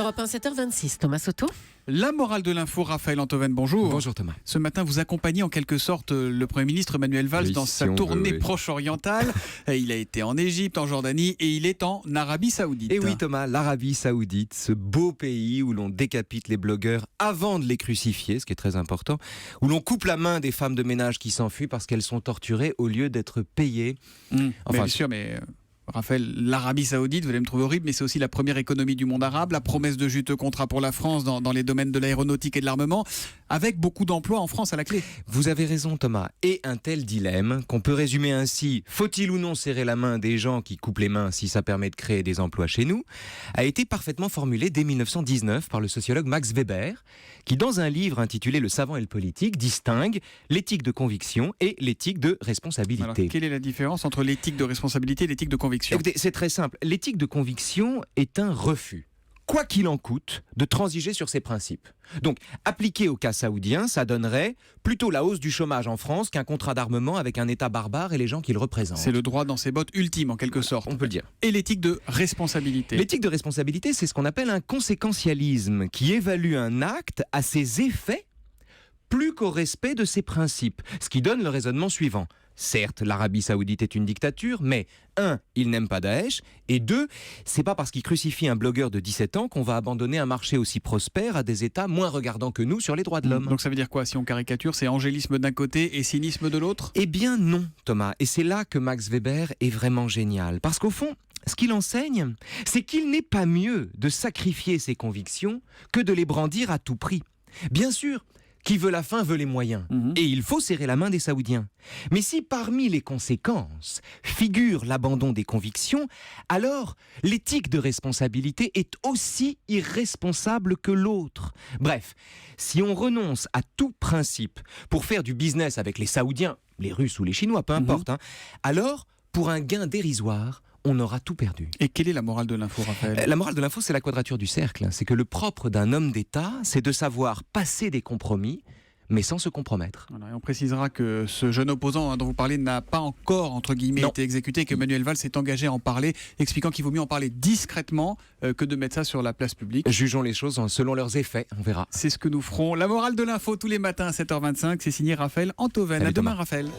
Europe 1, 7h26, Thomas Soto. La morale de l'info, Raphaël Antoven, bonjour. Bonjour Thomas. Ce matin, vous accompagnez en quelque sorte le Premier ministre Manuel Valls dans sa tournée proche-orientale. Il a été en Égypte, en Jordanie et il est en Arabie Saoudite. Et oui Thomas, l'Arabie Saoudite, ce beau pays où l'on décapite les blogueurs avant de les crucifier, ce qui est très important, où l'on coupe la main des femmes de ménage qui s'enfuient parce qu'elles sont torturées au lieu d'être payées. Enfin, bien sûr, mais... Raphaël, l'Arabie Saoudite, vous allez me trouver horrible, mais c'est aussi la première économie du monde arabe, la promesse de juteux contrats pour la France dans les domaines de l'aéronautique et de l'armement, avec beaucoup d'emplois en France à la clé. Vous avez raison Thomas, et un tel dilemme, qu'on peut résumer ainsi, faut-il ou non serrer la main des gens qui coupent les mains si ça permet de créer des emplois chez nous, a été parfaitement formulé dès 1919 par le sociologue Max Weber, qui dans un livre intitulé Le savant et le politique, distingue l'éthique de conviction et l'éthique de responsabilité. Alors, quelle est la différence entre l'éthique de responsabilité et l'éthique de conviction ? Écoutez, c'est très simple. L'éthique de conviction est un refus, quoi qu'il en coûte, de transiger sur ses principes. Donc, appliqué au cas saoudien, ça donnerait plutôt la hausse du chômage en France qu'un contrat d'armement avec un État barbare et les gens qui le représentent. C'est le droit dans ses bottes ultime, en quelque sorte. On peut le dire. Et l'éthique de responsabilité ? L'éthique de responsabilité, c'est ce qu'on appelle un conséquentialisme, qui évalue un acte à ses effets plus qu'au respect de ses principes. Ce qui donne le raisonnement suivant. Certes, l'Arabie Saoudite est une dictature, mais 1, ils n'aiment pas Daesh, et 2, c'est pas parce qu'ils crucifient un blogueur de 17 ans qu'on va abandonner un marché aussi prospère à des États moins regardants que nous sur les droits de l'homme. Donc ça veut dire quoi, si on caricature, c'est angélisme d'un côté et cynisme de l'autre ? Eh bien non, Thomas, et c'est là que Max Weber est vraiment génial, parce qu'au fond, ce qu'il enseigne, c'est qu'il n'est pas mieux de sacrifier ses convictions que de les brandir à tout prix. Bien sûr, qui veut la fin veut les moyens. Et il faut serrer la main des Saoudiens. Mais si parmi les conséquences figure l'abandon des convictions, alors l'éthique de responsabilité est aussi irresponsable que l'autre. Bref, si on renonce à tout principe pour faire du business avec les Saoudiens, les Russes ou les Chinois, peu importe, alors, pour un gain dérisoire, on aura tout perdu. Et quelle est la morale de l'info, Raphaël ? La morale de l'info, c'est la quadrature du cercle. C'est que le propre d'un homme d'État, c'est de savoir passer des compromis, mais sans se compromettre. Voilà, et on précisera que ce jeune opposant dont vous parlez n'a pas encore, entre guillemets, été exécuté, que Manuel Valls s'est engagé à en parler, expliquant qu'il vaut mieux en parler discrètement que de mettre ça sur la place publique. Jugeons les choses selon leurs effets, on verra. C'est ce que nous ferons. La morale de l'info tous les matins à 7h25, c'est signé Raphaël Antoven. À demain, Raphaël.